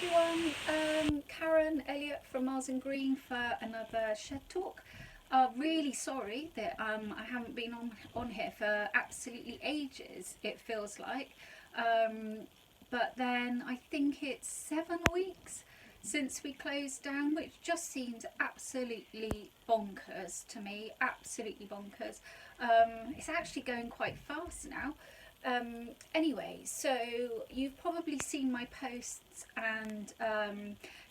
everyone, Karen Elliott from Miles and Green for another Shed Talk. Really sorry that I haven't been on here for absolutely ages, it feels like. But then I think it's 7 weeks since we closed down, which just seems absolutely bonkers to me, absolutely bonkers. It's actually going quite fast now. Anyway, so you've probably seen my posts and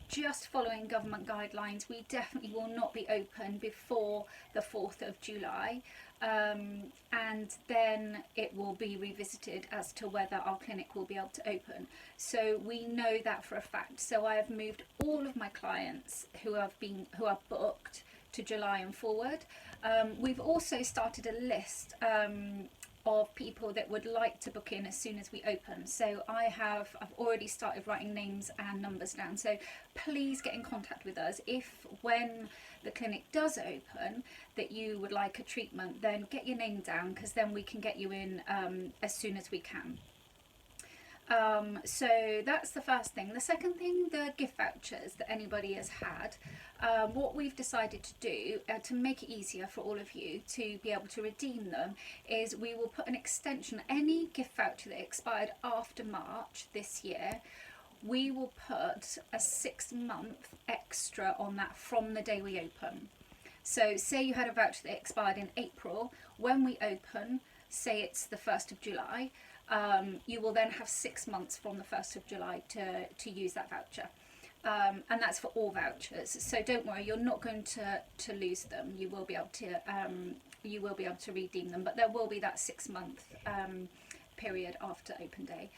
just following government guidelines, we definitely will not be open before the 4th of July. And then it will be revisited as to whether our clinic will be able to open. So we know that for a fact. So I have moved all of my clients who are booked to July and forward. We've also started a list of people that would like to book in as soon as we open. So I've already started writing names and numbers down. So please get in contact with us if, when the clinic does open, that you would like a treatment, then get your name down, because then we can get you in as soon as we can. So that's the first thing. The second thing, the gift vouchers that anybody has had. What we've decided to do to make it easier for all of you to be able to redeem them is we will put an extension. Any gift voucher that expired after March this year, we will put a 6-month extra on that from the day we open. So say you had a voucher that expired in April, when we open, say it's the 1st of July, you will then have 6 months from the 1st of July to use that voucher. And that's for all vouchers. So don't worry, you're not going to lose them. You will be able to redeem them, but there will be that 6-month period after open day.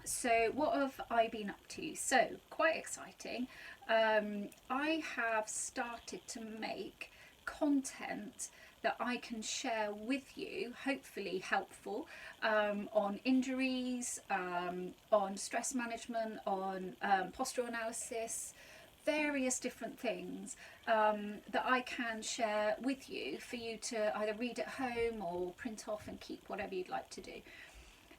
So what have I been up to? So quite exciting. I have started to make content that I can share with you, hopefully helpful, on injuries, on stress management, on postural analysis, various different things that I can share with you for you to either read at home or print off and keep, whatever you'd like to do.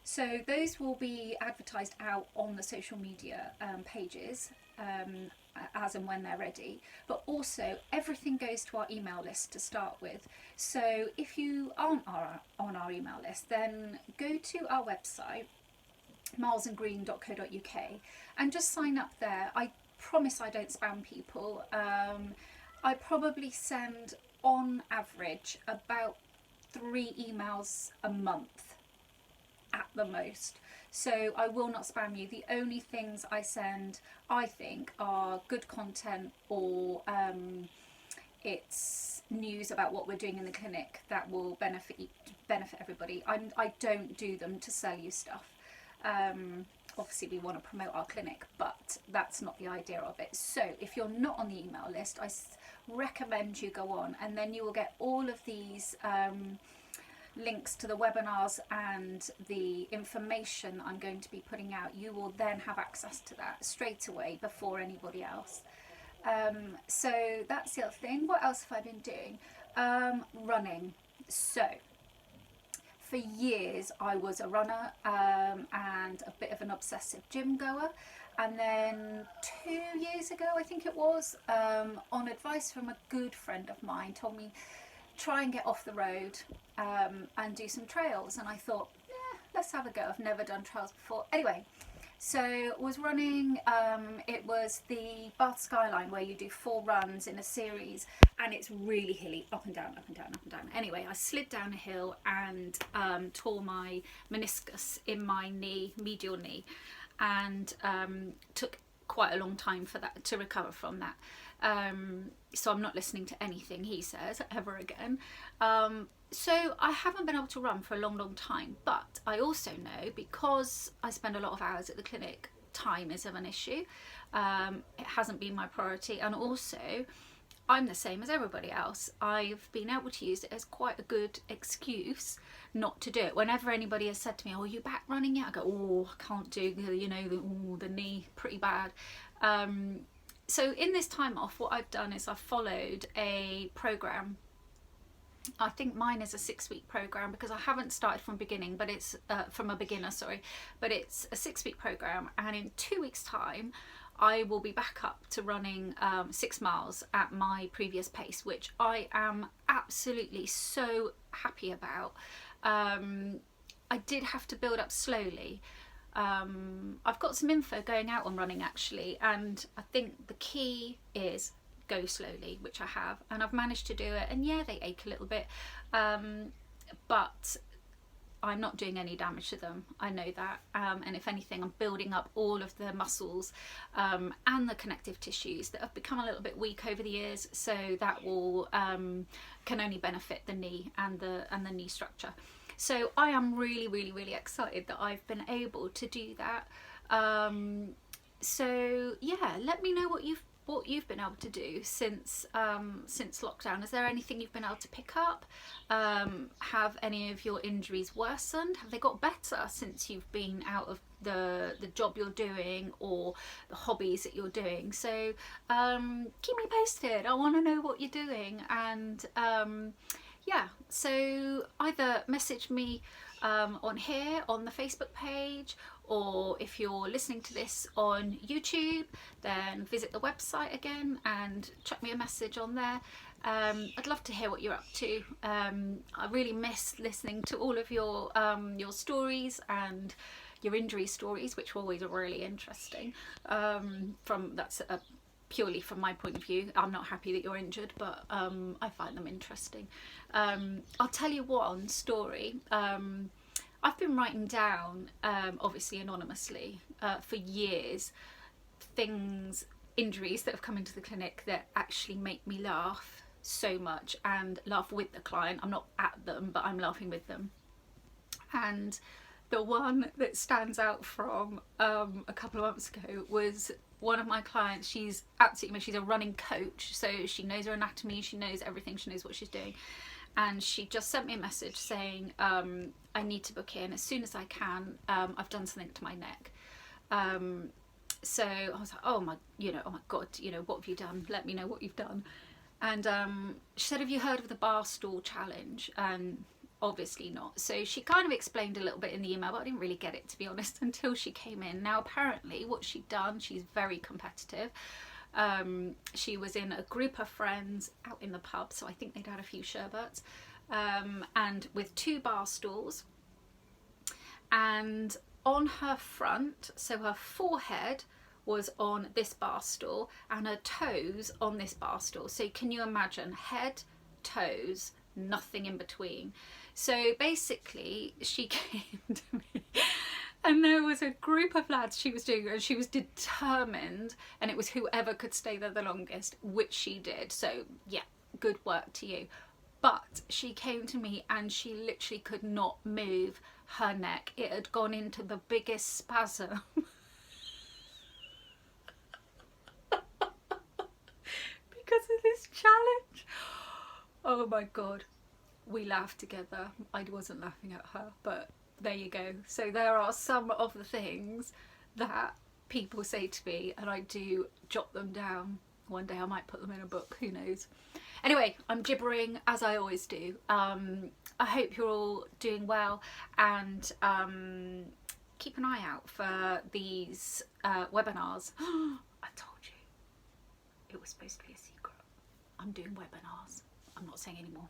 So those will be advertised out on the social media pages as and when they're ready, but also everything goes to our email list to start with. So if you aren't on our email list, then go to our website, milesandgreen.co.uk, and just sign up there. I promise I don't spam people. I probably send on average about 3 emails a month at the most. So I will not spam you. The only things I send, I think, are good content, or it's news about what we're doing in the clinic that will benefit everybody. I don't do them to sell you stuff. Obviously we want to promote our clinic, but that's not the idea of it. So if you're not on the email list, I recommend you go on, and then you will get all of these links to the webinars and the information I'm going to be putting out. You will then have access to that straight away before anybody else. So that's the other thing. What else have I been doing? Running. So for years I was a runner and a bit of an obsessive gym goer, and then 2 years ago, I think it was, on advice from a good friend of mine, told me try and get off the road and do some trails, and I thought, let's have a go. I've never done trails before. Anyway, so was running, it was the Bath Skyline, where you do 4 runs in a series, and it's really hilly, up and down, up and down, up and down. Anyway, I slid down a hill and tore my meniscus in my knee, medial knee, and took quite a long time for that to recover from that. So I'm not listening to anything he says ever again. So I haven't been able to run for a long time, but I also know, because I spend a lot of hours at the clinic, time is of an issue. It hasn't been my priority, and also I'm the same as everybody else. I've been able to use it as quite a good excuse not to do it. Whenever anybody has said to me, "Oh, are you back running yet?" I go, "Oh, I can't do, the knee, pretty bad." So in this time off, what I've done is I've followed a program I think mine is a 6-week program because I haven't started from beginning, but it's from a beginner, sorry, but it's a 6-week program, and in 2 weeks time I will be back up to running 6 miles at my previous pace, which I am absolutely so happy about. I did have to build up slowly. I've got some info going out on running actually, and I think the key is go slowly, which I have, and I've managed to do it, and yeah, they ache a little bit, but I'm not doing any damage to them, I know that, and if anything I'm building up all of the muscles and the connective tissues that have become a little bit weak over the years, so that will can only benefit the knee and the knee structure. So I am really excited that I've been able to do that. So yeah, let me know what you've been able to do since lockdown. Is there anything you've been able to pick up? Have any of your injuries worsened? Have they got better since you've been out of the job you're doing or the hobbies that you're doing? So keep me posted. I want to know what you're doing, and yeah, so either message me on here on the Facebook page, or if you're listening to this on YouTube, then visit the website again and chuck me a message on there. I'd love to hear what you're up to. I really miss listening to all of your stories and your injury stories, which were always really interesting. That's purely from my point of view. I'm not happy that you're injured, but I find them interesting. I'll tell you one story. I've been writing down, obviously anonymously, for years, injuries that have come into the clinic that actually make me laugh so much, and laugh with the client. I'm not at them, but I'm laughing with them. And the one that stands out from a couple of months ago was one of my clients. She's absolutely, she's a running coach, so she knows her anatomy, she knows everything, she knows what she's doing. And she just sent me a message saying, I need to book in as soon as I can. I've done something to my neck. So I was like, oh my God, what have you done? Let me know what you've done. And she said, have you heard of the bar stool challenge? And obviously not. So she kind of explained a little bit in the email, but I didn't really get it, to be honest, until she came in. Now apparently what she'd done, she's very competitive. She was in a group of friends out in the pub, so I think they'd had a few sherbets, and with 2 bar stools, and on her front, so her forehead was on this bar stool and her toes on this bar stool. So can you imagine, head, toes, nothing in between? So basically she came to me and there was a group of lads she was doing, and she was determined, and it was whoever could stay there the longest, which she did. So yeah, good work to you. But she came to me and she literally could not move her neck. It had gone into the biggest spasm. Because of this challenge. Oh my God. We laughed together. I wasn't laughing at her, but there you go. So there are some of the things that people say to me, and I do jot them down. One day I might put them in a book, who knows. Anyway, I'm gibbering as I always do. I hope you're all doing well, and keep an eye out for these webinars. I told you, it was supposed to be a secret. I'm doing webinars. I'm not saying anymore.